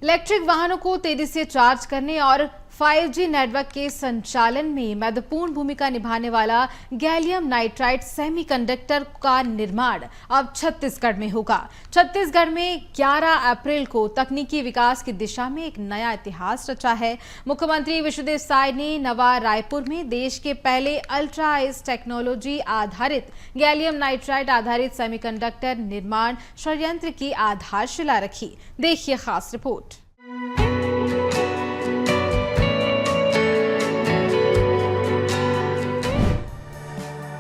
Electric वाहनों को तेजी से चार्ज करने और 5G नेटवर्क के संचालन में महत्वपूर्ण भूमिका निभाने वाला गैलियम नाइट्राइड सेमीकंडक्टर का निर्माण अब छत्तीसगढ़ में होगा। छत्तीसगढ़ में 11 अप्रैल को तकनीकी विकास की दिशा में एक नया इतिहास रचा है। मुख्यमंत्री विश्वदेव साय ने नवा रायपुर में देश के पहले अल्ट्रा एज टेक्नोलॉजी आधारित गैलियम नाइट्राइड आधारित सेमीकंडक्टर निर्माण षड्यंत्र की आधारशिला रखी। देखिए खास रिपोर्ट।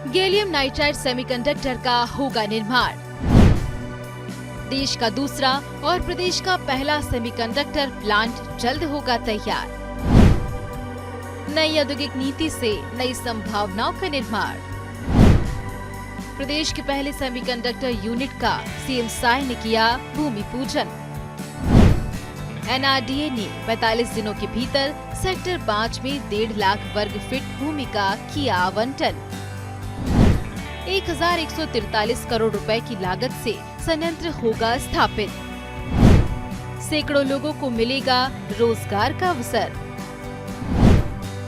गैलियम नाइट्राइड सेमीकंडक्टर का होगा निर्माण। देश का दूसरा और प्रदेश का पहला सेमीकंडक्टर प्लांट जल्द होगा तैयार। नई औद्योगिक नीति से नई संभावनाओं का निर्माण। प्रदेश के पहले सेमीकंडक्टर यूनिट का सीएम साय ने किया भूमि पूजन। एनआरडीए ने 45 दिनों के भीतर सेक्टर 5 में 1.5 लाख वर्ग फीट भूमि का किया आवंटन। 1143 करोड़ रुपए की लागत से संयंत्र होगा स्थापित। सैकड़ों लोगों को मिलेगा रोजगार का अवसर।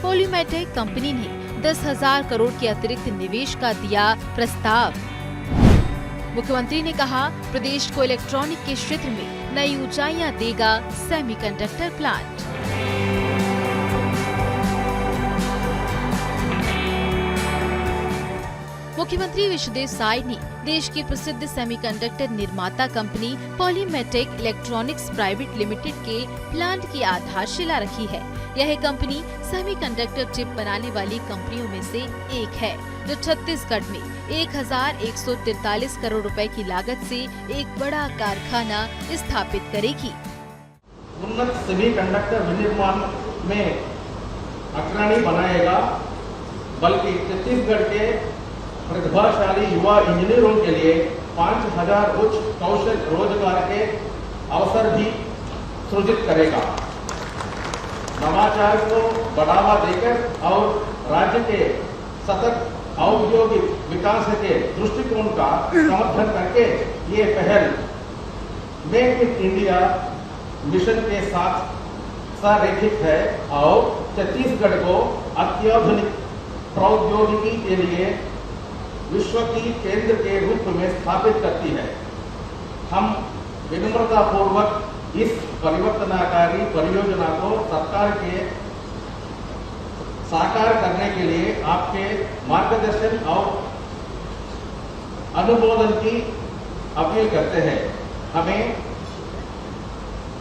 पॉलीमेटेक कंपनी ने 10,000 करोड़ के अतिरिक्त निवेश का दिया प्रस्ताव। मुख्यमंत्री ने कहा, प्रदेश को इलेक्ट्रॉनिक के क्षेत्र में नई ऊंचाइयां देगा सेमीकंडक्टर प्लांट। मुख्यमंत्री विश्वदेव साय ने देश की प्रसिद्ध सेमीकंडक्टर निर्माता कंपनी पॉलीमेटेक इलेक्ट्रॉनिक्स प्राइवेट लिमिटेड के प्लांट की आधारशिला रखी है। यह कंपनी सेमीकंडक्टर चिप बनाने वाली कंपनियों में से एक है, जो छत्तीसगढ़ में 1143 करोड़ रुपए की लागत से एक बड़ा कारखाना स्थापित करेगी। उन्नत सेमीकंडक्टर विनिर्माण में अग्रणी बनाएगा, बल्कि छत्तीसगढ़ के प्रतिभाशाली युवा इंजीनियरों के लिए 5,000 उच्च कौशल रोजगार के अवसर भी सृजित करेगा। नवाचार को बढ़ावा देकर और राज्य के सतत औद्योगिक विकास के दृष्टिकोण का समर्थन करके ये पहल मेक इन इंडिया मिशन के साथ संरेखित है और छत्तीसगढ़ को अत्याधुनिक प्रौद्योगिकी के लिए विश्व की केंद्र के रूप में स्थापित करती है। हम विनम्रता पूर्वक इस परिवर्तनकारी परियोजना को सरकार के साकार करने के लिए आपके मार्गदर्शन और अनुमोदन की अपील करते हैं। हमें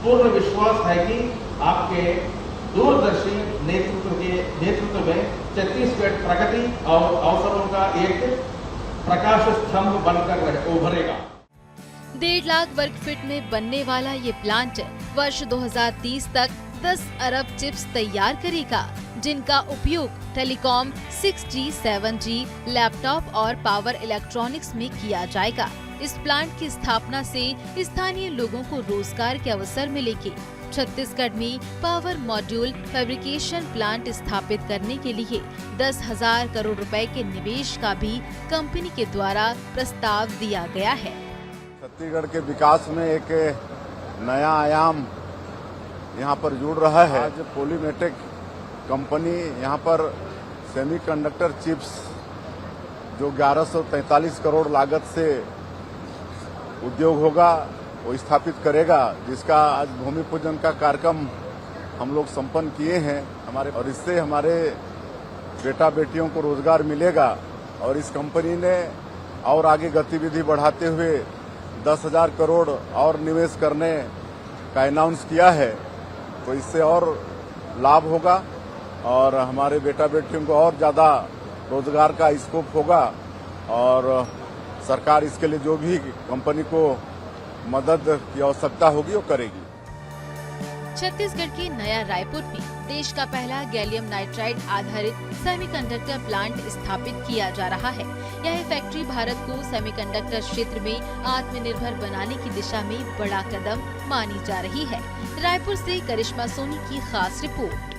पूर्ण विश्वास है कि आपके दूरदर्शी नेतृत्व में छत्तीसगढ़ प्रगति और अवसरों का एक प्रकाश स्तंभ बनकर उभरेगा। 1.5 लाख वर्ग फीट में बनने वाला ये प्लांट वर्ष 2030 तक 10 अरब चिप्स तैयार करेगा, जिनका उपयोग टेलीकॉम, 6G, 7G, लैपटॉप और पावर इलेक्ट्रॉनिक्स में किया जाएगा। इस प्लांट की स्थापना से स्थानीय लोगों को रोजगार के अवसर मिलेंगे। छत्तीसगढ़ में पावर मॉड्यूल फैब्रिकेशन प्लांट स्थापित करने के लिए 10,000 करोड़ रुपए के निवेश का भी कंपनी के द्वारा प्रस्ताव दिया गया है। छत्तीसगढ़ के विकास में एक नया आयाम यहाँ पर जुड़ रहा है। आज पॉलीमेटेक कंपनी यहाँ पर सेमीकंडक्टर चिप्स जो 1143 करोड़ लागत से उद्योग होगा वो स्थापित करेगा, जिसका आज भूमि पूजन का कार्यक्रम हम लोग संपन्न किए हैं हमारे, और इससे हमारे बेटा बेटियों को रोजगार मिलेगा। और इस कंपनी ने और आगे गतिविधि बढ़ाते हुए 10,000 करोड़ और निवेश करने का अनाउंस किया है, तो इससे और लाभ होगा और हमारे बेटा बेटियों को और ज्यादा रोजगार का स्कोप होगा और सरकार इसके लिए जो भी कंपनी को मदद की आवश्यकता होगी वो करेगी। छत्तीसगढ़ के नया रायपुर में देश का पहला गैलियम नाइट्राइड आधारित सेमीकंडक्टर प्लांट स्थापित किया जा रहा है। यह फैक्ट्री भारत को सेमीकंडक्टर क्षेत्र में आत्मनिर्भर बनाने की दिशा में बड़ा कदम मानी जा रही है। रायपुर से करिश्मा सोनी की खास रिपोर्ट।